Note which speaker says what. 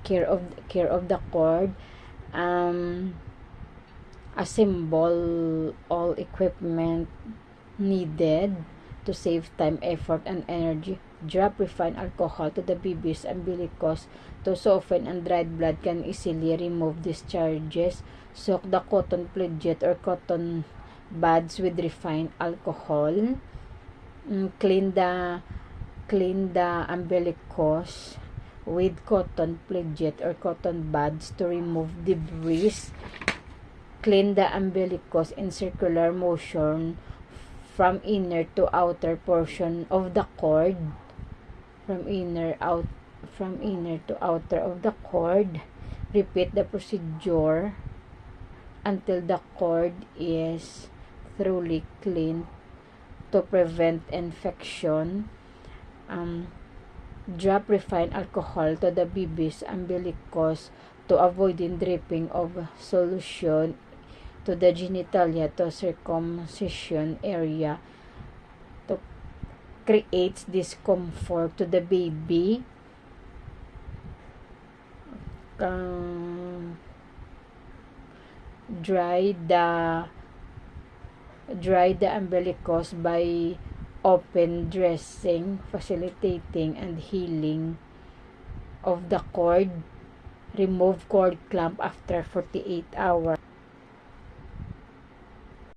Speaker 1: care of the cord. Assemble all equipment needed to save time, effort, and energy. Drop refined alcohol to the baby's umbilicus to soften, and dried blood can easily remove discharges. Soak the cotton pledget or cotton buds with refined alcohol. Clean the umbilicus with cotton pledget or cotton buds to remove debris. Clean the umbilicus in circular motion from inner to outer portion of the cord. From inner to outer of the cord. Repeat the procedure until the cord is thoroughly clean to prevent infection. Drop refined alcohol to the baby's umbilicus to avoid dripping of solution to the genitalia to circumcision area to create discomfort to the baby. Dry the umbilicus by open dressing, facilitating and healing of the cord. Remove cord clamp after 48 hours.